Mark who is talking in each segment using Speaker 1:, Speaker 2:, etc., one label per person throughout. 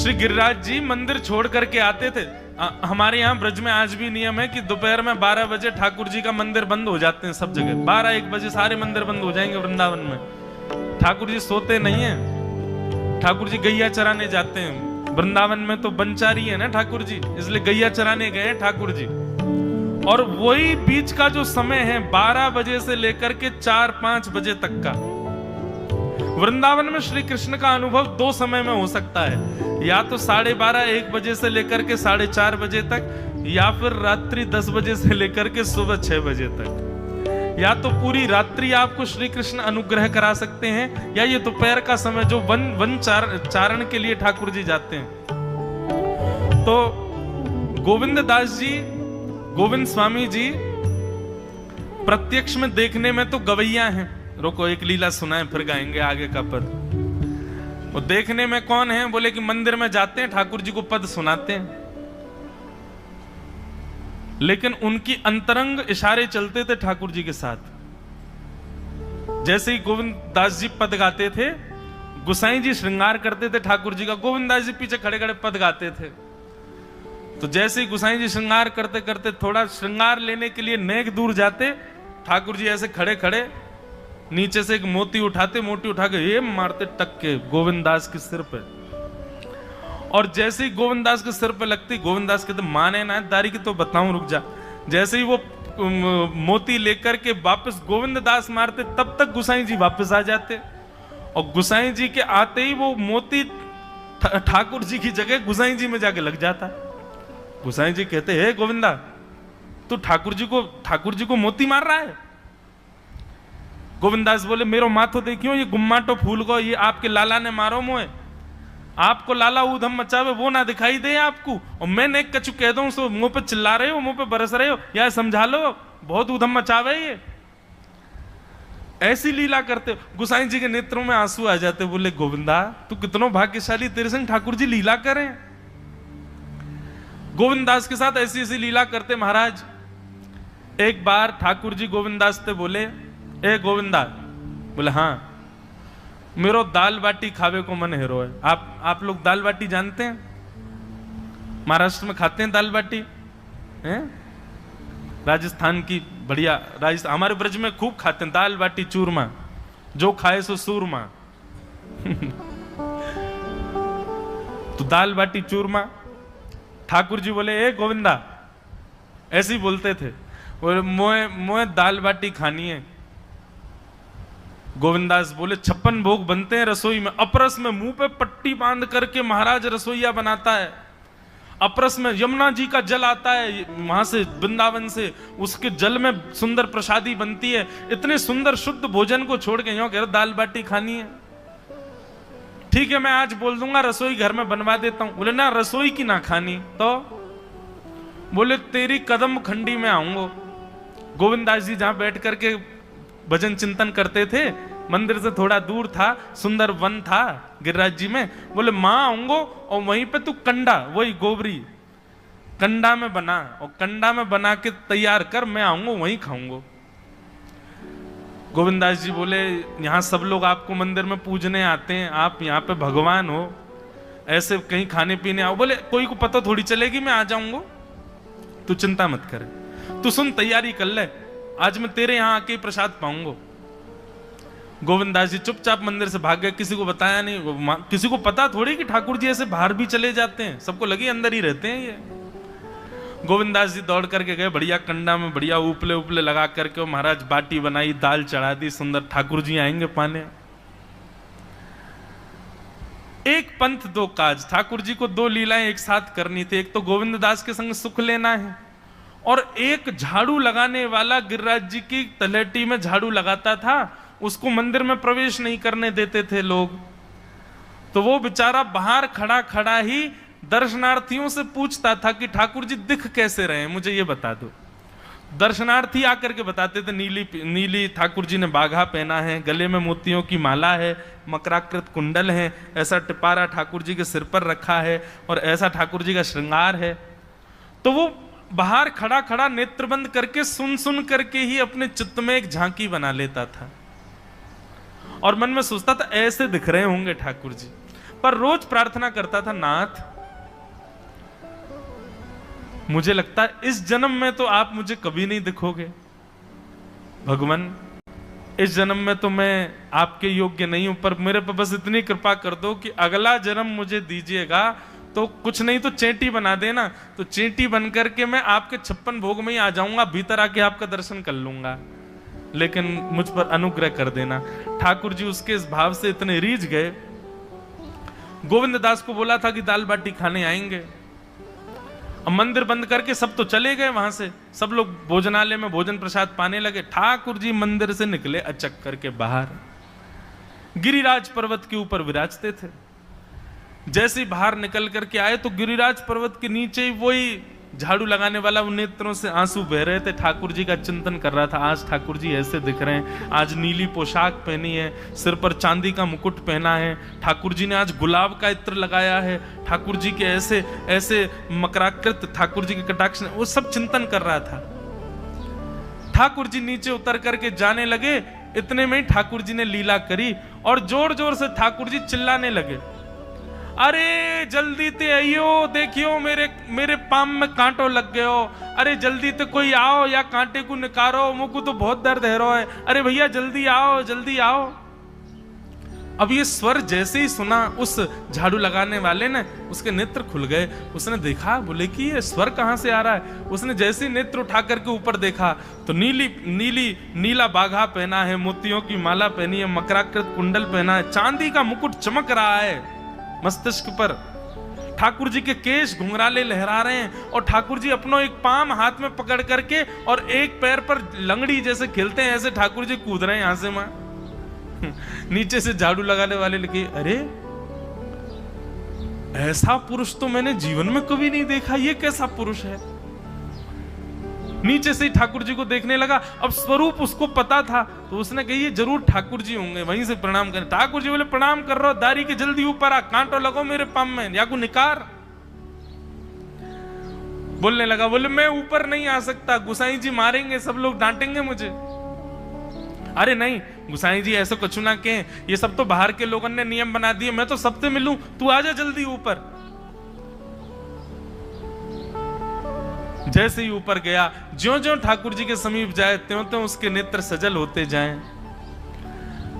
Speaker 1: श्री गिरिराज जी मंदिर छोड़ करके आते थे। हमारे यहाँ ब्रज में आज भी नियम है कि दोपहर में 12 बजे ठाकुर जी का मंदिर बंद हो जाते हैं सब जगह। 12-1 बजे सारे मंदिर बंद हो जाएंगे वृंदावन में। ठाकुर जी सोते नहीं है, ठाकुर जी गैया चराने जाते हैं। वृंदावन में तो बनचारी है ना ठाकुर जी, इसलिए गैया चराने गए ठाकुर जी। और वही बीच का जो समय है 12 बजे से लेकर के 4-5 बजे तक का, वृंदावन में श्री कृष्ण का अनुभव 2 समय में हो सकता है, या तो 12:30-1 बजे से लेकर के 4:30 बजे तक, या फिर रात्रि 10 बजे से लेकर के सुबह 6 बजे तक। या तो पूरी रात्रि आपको श्री कृष्ण अनुग्रह करा सकते हैं, या ये दोपहर का समय जो वन चारण के लिए ठाकुर जी जाते हैं। तो गोविंद दास जी, गोविंद स्वामी जी प्रत्यक्ष में देखने में तो गवैया हैं। रोको एक लीला सुनाए फिर गाएंगे आगे का पद। वो देखने में कौन है? बोले कि मंदिर में जाते हैं ठाकुर जी को पद सुनाते हैं, लेकिन उनकी अंतरंग इशारे चलते थे ठाकुर जी के साथ। जैसे ही गोविंद दास जी पद गाते थे, गुसाई जी श्रृंगार करते थे ठाकुर जी का, गोविंद दास जी पीछे खड़े खड़े पद गाते थे। तो जैसे ही गुसाई जी श्रृंगार करते करते थोड़ा श्रृंगार लेने के लिए नेक दूर जाते, ठाकुर जी ऐसे खड़े खड़े नीचे से एक मोती उठाते, मोती उठा के ये मारते टक के गोविंद दास के सिर पे। और जैसे ही गोविंद दास के सिर पे लगती, गोविंद दास कहते माने ना दारी की तो बताऊं, रुक जा। जैसे ही वो मोती लेकर के वापस गोविंद दास मारते, तब तक गुसाई जी वापस आ जाते। और गुसाई जी के आते ही वो मोती ठाकुर जी की जगह गुसाई जी में जाके लग जाता। गुसाई जी कहते हे गोविंदा, तू ठाकुर जी को मोती मार रहा है? गोविंदास बोले मेरो माथो देखियो, ये गुम्माटो फूल को ये आपके लाला ने मारो मोए। आपको लाला ऊधम मचावे वो ना दिखाई दे आपको, और मैं नेक कछु कह दूं सो मुंह पे चिल्ला रहे हो, मुंह पे बरस रहे हो, या समझा लो बहुत ऊधम मचावे ये। ऐसी लीला करते। गुसाई जी के नेत्रों में आंसू आ जाते। बोले गोविंदा तू कितनो भाग्यशाली, तेरे संग ठाकुर जी लीला करें। गोविंदास के साथ ऐसी ऐसी लीला करते महाराज। एक बार ठाकुर जी गोविंदास से बोले ए गोविंदा, बोले हाँ मेरो दाल बाटी खावे को मन हेरो है। आप लोग दाल बाटी जानते हैं? महाराष्ट्र में खाते हैं दाल बाटी हैं? राजस्थान की बढ़िया, राजस्थान हमारे ब्रज में खूब खाते हैं दाल बाटी चूरमा, जो खाए सो सूरमा। तो दाल बाटी चूरमा ठाकुर जी बोले ए गोविंदा, ऐसे ही बोलते थे, बोले मोए दाल बाटी खानी है। गोविंदास बोले 56 भोग बनते हैं रसोई में। अपरस में मुंह पे पट्टी बांध करके महाराज रसोईया बनाता है। अपरस में यमुना जी का जल आता है वहां से, वृंदावन से, उसके जल में सुंदर प्रसादी बनती है। इतने सुंदर शुद्ध भोजन को छोड़ के यूं कह रहे दाल बाटी खानी है। ठीक है मैं आज बोल दूंगा रसोई घर में बनवा देता हूं। बोले ना रसोई की ना खानी तो? बोले तेरी कदम खंडी में आऊंगा। गोविंदास जी जहां बैठ करके भजन चिंतन करते थे, मंदिर से थोड़ा दूर था, सुंदर वन था गिरिराज जी में। बोले मां आऊंगो और वहीं पे तू कंडा, वही गोबरी कंडा में बना, और कंडा में बना के तैयार कर, मैं आऊंगा वहीं खाऊंगा। गोविंदास जी बोले यहां सब लोग आपको मंदिर में पूजने आते हैं, आप यहाँ पे भगवान हो, ऐसे कहीं खाने पीने आओ। बोले कोई को पता थोड़ी चलेगी, मैं आ जाऊंगा, तू चिंता मत करे, तू सुन तैयारी कर ले, आज मैं तेरे यहां आके प्रसाद पाऊंगा। गोविंदास जी चुपचाप मंदिर से भाग गए, किसी को बताया नहीं। किसी को पता थोड़ी कि ठाकुर जी ऐसे बाहर भी चले जाते हैं, सबको लगे अंदर ही रहते हैं ये। गोविंदास जी दौड़ करके गए, बढ़िया कंडा में बढ़िया उपले उपले लगा करके महाराज बाटी बनाई, दाल चढ़ा दी, सुंदर ठाकुर जी आएंगे पाने। एक पंथ दो काज, ठाकुर जी को 2 लीलाएं एक साथ करनी थी। एक तो गोविंद दास के संग सुख लेना है, और एक झाड़ू लगाने वाला गिरिराज जी की तलहटी में झाड़ू लगाता था, उसको मंदिर में प्रवेश नहीं करने देते थे लोग। तो वो बेचारा बाहर खड़ा खड़ा ही दर्शनार्थियों से पूछता था कि ठाकुर जी दिख कैसे रहे हैं, मुझे ये बता दो। दर्शनार्थी आकर के बताते थे नीली ठाकुर जी ने बाघा पहना है, गले में मोतियों की माला है, मकराकृत कुंडल है, ऐसा टिपारा ठाकुर जी के सिर पर रखा है, और ऐसा ठाकुर जी का श्रृंगार है। तो वो बाहर खड़ा खड़ा नेत्रबंद करके सुन सुन करके ही अपने चित्त में एक झांकी बना लेता था, और मन में सोचता था ऐसे दिख रहे होंगे ठाकुर जी। पर रोज प्रार्थना करता था, नाथ मुझे लगता है इस जन्म में तो आप मुझे कभी नहीं दिखोगे, भगवान इस जन्म में तो मैं आपके योग्य नहीं हूं, पर मेरे पर बस इतनी कृपा कर दो कि अगला जन्म मुझे दीजिएगा तो कुछ नहीं तो चेंटी बना देना, तो चेंटी बन करके मैं आपके 56 भोग में ही आ जाऊंगा, भीतर आके आपका दर्शन कर लूंगा, लेकिन मुझ पर अनुग्रह कर देना। ठाकुर जी उसके इस भाव से इतने रीझ गए। गोविंद दास को बोला था कि दाल बाटी खाने आएंगे, अब मंदिर बंद करके सब तो चले गए वहां से, सब लोग भोजनालय में भोजन प्रसाद पाने लगे। ठाकुर जी मंदिर से निकले अचक करके बाहर, गिरिराज पर्वत के ऊपर विराजते थे। जैसे ही बाहर निकल करके आए तो गिरिराज पर्वत के नीचे ही वही झाड़ू लगाने वाला उन नेत्रों से आंसू बह रहे थे। ठाकुर जी का चिंतन कर रहा था, आज ठाकुर जी ऐसे दिख रहे हैं, आज नीली पोशाक पहनी है, सिर पर चांदी का मुकुट पहना है, ठाकुर जी ने आज गुलाब का इत्र लगाया है, ठाकुर जी के ऐसे ऐसे मकराकृत ठाकुर जी के कटाक्ष, वो सब चिंतन कर रहा था। ठाकुर जी नीचे उतर करके जाने लगे, इतने में ही ठाकुर जी ने लीला करी और जोर जोर से ठाकुर जी चिल्लाने लगे, अरे जल्दी ते आइयो, देखियो मेरे पाम में कांटो लग गयो, अरे जल्दी ते कोई आओ या कांटे को निकारो, मुझको तो बहुत दर्द है रो है, अरे भैया जल्दी आओ जल्दी आओ। अब ये स्वर जैसे ही सुना उस झाड़ू लगाने वाले ने, उसके नेत्र खुल गए, उसने देखा, बोले कि ये स्वर कहां से आ रहा है। उसने जैसे ही नेत्र उठा करके ऊपर देखा तो नीला बाघा पहना है, मोतियों की माला पहनी है, मकराकृत कुंडल पहना है, चांदी का मुकुट चमक रहा है मस्तिष्क पर, ठाकुर जी के केश घुंघराले लहरा रहे हैं और ठाकुर जी अपनो एक पाम हाथ में पकड़ करके और एक पैर पर लंगड़ी जैसे खेलते हैं ऐसे ठाकुर जी कूद रहे हैं यहां से वहां। नीचे से झाड़ू लगाने वाले लगे, अरे ऐसा पुरुष तो मैंने जीवन में कभी नहीं देखा, ये कैसा पुरुष है। नीचे से ही ठाकुर जी को देखने लगा, अब स्वरूप उसको पता था तो उसने कही ये जरूर ठाकुर जी होंगे, वहीं से प्रणाम करें। ठाकुर जी बोले प्रणाम कर रहा, दारी के जल्दी ऊपर आ, कांटो लगो मेरे पाम में या को निकार। बोलने लगा, बोले मैं ऊपर नहीं आ सकता, गुसाई जी मारेंगे, सब लोग डांटेंगे मुझे। अरे नहीं गुसाई जी ऐसा कुछ ना कहें, ये सब तो बाहर के लोगों ने नियम बना दिए, मैं तो सबसे मिलूं, तू आजा जल्दी ऊपर। जैसे ही ऊपर गया, ज्यों-ज्यों ठाकुर जी के समीप जाए त्यों-त्यों उसके नेत्र सजल होते जाएं।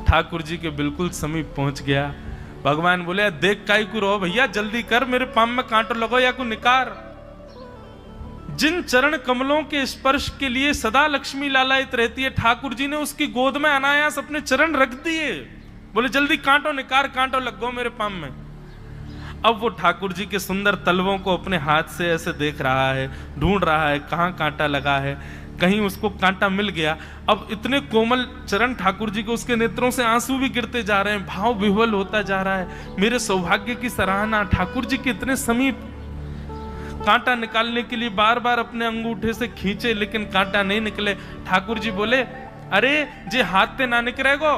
Speaker 1: ठाकुर जी के बिल्कुल समीप पहुंच गया। भगवान बोले, देख काई को रो भैया, जल्दी कर, मेरे पाम में कांटो लगो या को निकार। जिन चरण कमलों के स्पर्श के लिए सदा लक्ष्मी लालायित रहती है, ठाकुर जी ने उसकी गोद में अनायास अपने चरण रख दिए। बोले जल्दी कांटो निकार, कांटो लगो मेरे पाम में। अब वो ठाकुर जी के सुंदर तलवों को अपने हाथ से ऐसे देख रहा है, ढूंढ रहा है कहाँ कांटा लगा है, कहीं उसको कांटा मिल गया। अब इतने कोमल चरण ठाकुर जी के, उसके नेत्रों से आंसू भी गिरते जा रहे हैं, भाव विह्वल होता जा रहा है। मेरे सौभाग्य की सराहना, ठाकुर जी के इतने समीप। कांटा निकालने के लिए बार बार अपने अंगूठे से खींचे लेकिन कांटा नहीं निकले। ठाकुर जी बोले, अरे जे हाथ पे ना निकलेगो।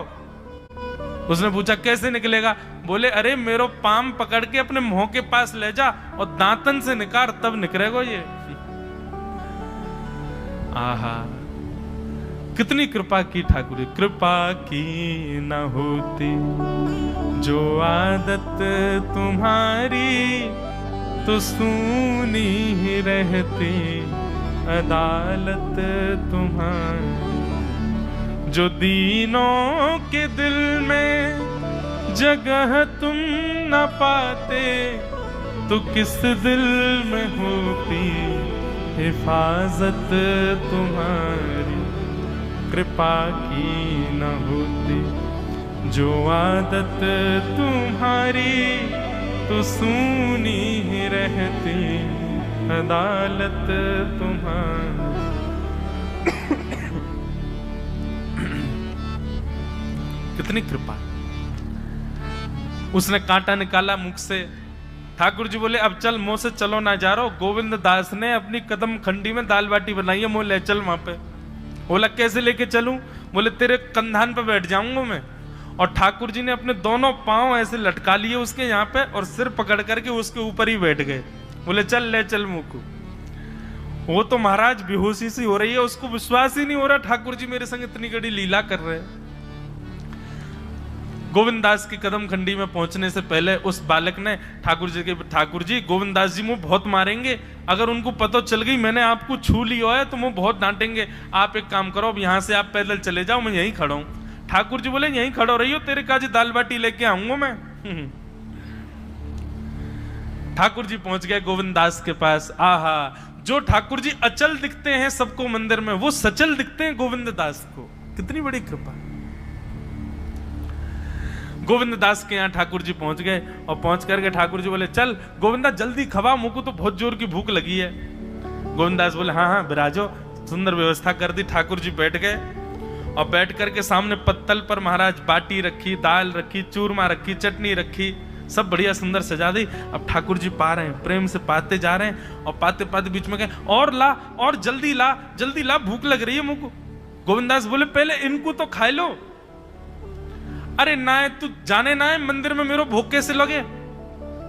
Speaker 1: उसने पूछा कैसे निकलेगा? बोले अरे मेरो पाम पकड़ के अपने मुंह के पास ले जा और दांतन से निकाल, तब निकलेगा ये। आहा, कितनी कृपा की ठाकुर जी। कृपा की न होती जो आदत तुम्हारी, तो सूनी ही रहती अदालत तुम्हारी। जो दीनों के दिल में जगह तुम न पाते, तो किस दिल में होती हिफाजत तुम्हारी। कृपा की न होती जो आदत तुम्हारी, तो सूनी ही रहती अदालत तुम्हारी। कितनी कृपा। उसने कांटा निकाला मुख से। ठाकुर जी बोले अब चल, मुंह से चलो ना जा रहा। गोविंद दास ने अपनी कदम खंडी में दाल बाटी बनाई है, मुंह ले चल वहां पे। बोला कैसे लेके चलूं? बोले तेरे कंधान पे बैठ जाऊंगा मैं। और ठाकुर जी ने अपने दोनों पांव ऐसे लटका लिए उसके यहाँ पे और सिर पकड़ करके उसके ऊपर ही बैठ गए। बोले चल ले चल मुंह को। वो तो महाराज बेहोशी सी हो रही है, उसको विश्वास ही नहीं हो रहा ठाकुर जी मेरे संग इतनी बड़ी लीला कर रहे हैं। गोविंददास की कदम खंडी में पहुंचने से पहले उस बालक ने ठाकुर जी के, ठाकुर जी गोविंददास जी मुझे बहुत मारेंगे, अगर उनको पता चल गई मैंने आपको छू लिया है तो मुझे बहुत डांटेंगे, आप एक काम करो अब यहाँ से आप पैदल चले जाओ, मैं यहीं खड़ा हूं। ठाकुर जी बोले यहीं खड़ो रहियो, तेरे काजी दाल बाटी लेके आऊंगा मैं। ठाकुर जी पहुंच गए गोविंददास के पास। आहा, जो ठाकुर जी अचल दिखते हैं सबको मंदिर में, वो सचल दिखते हैं गोविंददास को। कितनी बड़ी कृपा। गोविंददास के यहाँ ठाकुर जी पहुंच गए और पहुंच करके ठाकुर जी बोले चल गोविंदा जल्दी खवा, मुझको तो बहुत जोर की भूख लगी है। गोविंददास बोले हाँ हाँ बिराजो। सुंदर व्यवस्था कर दी। ठाकुर जी बैठ गए और बैठ करके सामने पत्तल पर महाराज बाटी रखी, दाल रखी, चूरमा रखी, चटनी रखी, सब बढ़िया सुंदर सजा दी। अब ठाकुर जी पा रहे हैं, प्रेम से पाते जा रहे हैं और पाते पाते बीच में कहे और ला, और जल्दी ला, जल्दी ला, भूख लग रही है मुझको। गोविंददास बोले पहले इनको तो खाए लो। अरे ना है तू जाने ना है मंदिर में मेरे भूख कैसे लगे,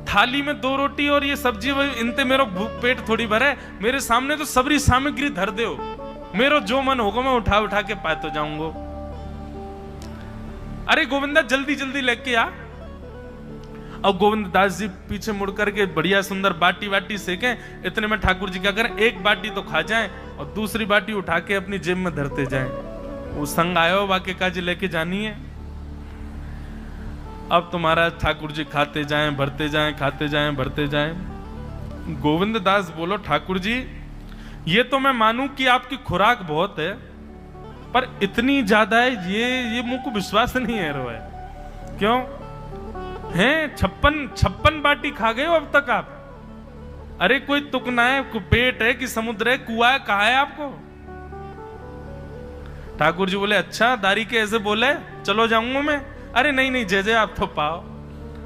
Speaker 1: थाली में 2 रोटी और ये सब्जी, इनते मेरा पेट थोड़ी भरे, मेरे सामने तो सबरी सामग्री धर दो, मेरा जो मन होगा मैं उठा उठा के पाए तो जाऊंगा। अरे गोविंदा जल्दी जल्दी लेके आ। अब गोविंददास जी पीछे मुड़ करके बढ़िया सुंदर बाटी वाटी सेके। इतने में ठाकुर जी क्या करें, एक बाटी तो खा जाएं और दूसरी बाटी उठा के अपनी जेब में धरते जाएं। वो संग आयो वाक्य काजी लेके जानी है। अब तुम्हारा ठाकुर जी खाते जाएं भरते जाएं, खाते जाएं भरते जाएं। गोविंददास बोलो ठाकुर जी ये तो मैं मानूं कि आपकी खुराक बहुत है, पर इतनी ज्यादा है ये मुझको विश्वास नहीं है रो है। क्यों हैं 56 बाटी खा गए हो अब तक आप? अरे कोई तुक ना है, पेट है कि समुद्र है, कुआ है, कहा है आपको? ठाकुर जी बोले अच्छा दारी के ऐसे बोले, चलो जाऊंगा मैं। अरे नहीं नहीं जय जय आप तो पाओ।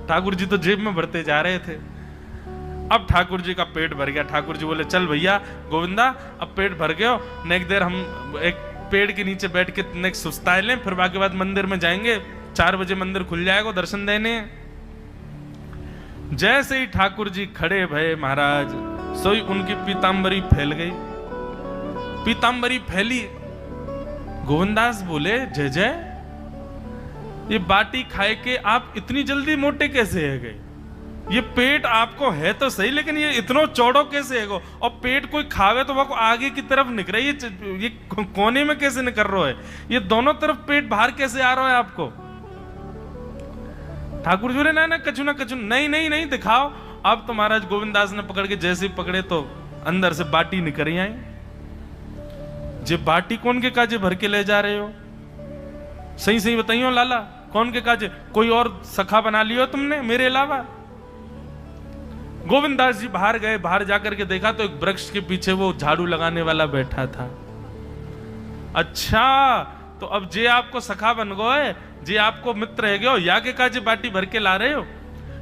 Speaker 1: ठाकुर जी तो जेब में भरते जा रहे थे। अब ठाकुर जी का पेट भर गया। ठाकुर जी बोले चल भैया गोविंदा अब पेट भर गया, नेक्स्ट देर हम एक पेड़ के नीचे बैठ के नेक्स्ट सुस्ताए लें, फिर बाकी बाद मंदिर में जाएंगे, 4 बजे मंदिर खुल जाएगा दर्शन देने। जैसे ही ठाकुर जी खड़े भये महाराज, सोई उनकी पीतांबरी फैल गई। पीतांबरी फैली। गोविंददास बोले जय जय ये बाटी खाए के आप इतनी जल्दी मोटे कैसे है गए? ये पेट आपको है तो सही, लेकिन ये इतना चौड़ो कैसे है गो? और पेट कोई खावे तो वो आगे की तरफ निकले, ये कोने में कैसे निकल रहा है? ये दोनों तरफ पेट बाहर कैसे आ रहा है आपको? ठाकुर जी ने ना कछु ना कछु, नहीं नहीं नहीं दिखाओ। अब तो महाराज गोविंददास ने पकड़ के जैसे ही पकड़े तो अंदर से बाटी निकल आई। जे बाटी कौन के काजे भर के ले जा रहे हो? सही सही बताइयो लाला, कौन के काजे? कोई और सखा बना लियो तुमने मेरे अलावा? गोविंददास जी बाहर गए, बाहर जाकर के देखा तो एक वृक्ष के पीछे वो झाड़ू लगाने वाला बैठा था। अच्छा तो अब जे आपको सखा बन गए, जे आपको मित्र है गयो, या के काजे बाटी भर के ला रहे हो?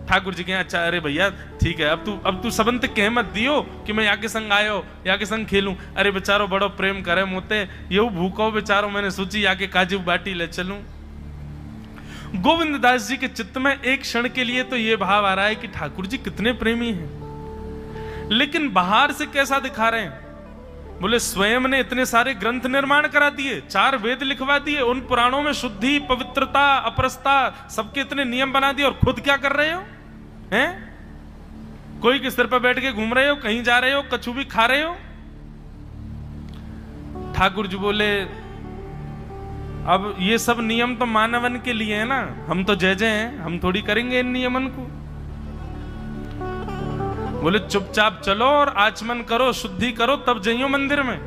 Speaker 1: ठाकुर जी के अच्छा अरे भैया ठीक है, अब तू सबंत कह मत दियो कि मैं यहाँ के संग आयो, यहाँ के संग खेलूं। अरे बेचारो बड़ो प्रेम करे मोते, ये भूखो बेचारो, मैंने सोची यहाँ के काजू बाटी ले चलूं। गोविंददास जी के चित्त में एक क्षण के लिए तो ये भाव आ रहा है कि ठाकुर जी कितने प्रेमी हैं, लेकिन बाहर से कैसा दिखा रहे हैं? बोले स्वयं ने इतने सारे ग्रंथ निर्माण करा दिए, 4 वेद लिखवा दिए, उन पुराणों में शुद्धि, पवित्रता, अपरसता सबके इतने नियम बना दिए, और खुद क्या कर रहे हो हैं? कोई के सिर पर बैठ के घूम रहे हो, कहीं जा रहे हो, कछु भी खा रहे हो। ठाकुर जी बोले अब ये सब नियम तो मानवन के लिए है ना, हम तो जय जय हैं, हम थोड़ी करेंगे इन नियमन को। बोले चुपचाप चलो और आचमन करो, शुद्धि करो, तब जाइयो मंदिर में।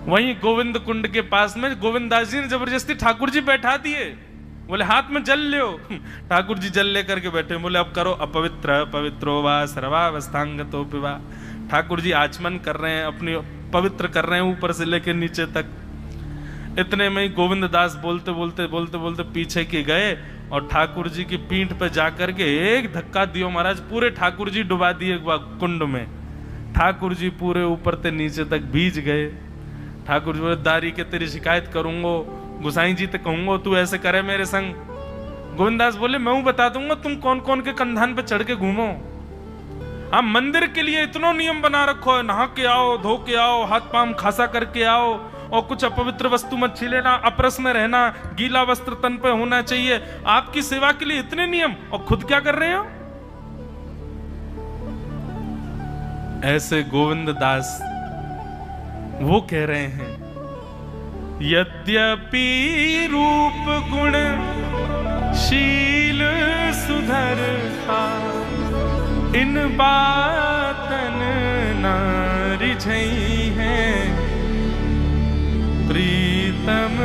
Speaker 1: वहीं गोविंद कुंड के पास में गोविंददास जी ने जबरदस्ती ठाकुर जी बैठा दिए। बोले हाथ में जल लो। ठाकुर जी जल लेकर के बैठे। बोले अब करो अपवित्र पवित्रो वा सर्वावस्थांगतो पिवा। ठाकुर जी आचमन कर रहे हैं, अपनी पवित्र कर रहे हैं ऊपर से लेकर नीचे तक। इतने में ही गोविंददास बोलते बोलते बोलते बोलते पीछे के गए और ठाकुर जी की पीठ पे जाकर के एक धक्का दियो महाराज, पूरे ठाकुर जी डुबा दिए कुंड में। ठाकुर जी पूरे ऊपर से नीचे तक भीज गए। ठाकुर जी बोले दारी के तेरी शिकायत करूंगो, गुसाई जी तक कहूंगो तू ऐसे करे मेरे संग। गोविंददास बोले मैं बता दूंगा तुम कौन कौन के कंधान पे चढ़ के घूमो। आप मंदिर के लिए इतना नियम बना रखो है, नहा के आओ, धो के आओ, हाथ पांव खासा करके आओ, और कुछ अपवित्र वस्तु मत छीलेना, अपरस में रहना, गीला वस्त्र तन पे होना चाहिए, आपकी सेवा के लिए इतने नियम, और खुद क्या कर रहे हो? ऐसे गोविंद दास वो कह रहे हैं, यद्यपि रूप गुण शील सुधरता, इन बातन न रिझई है, प्रीतम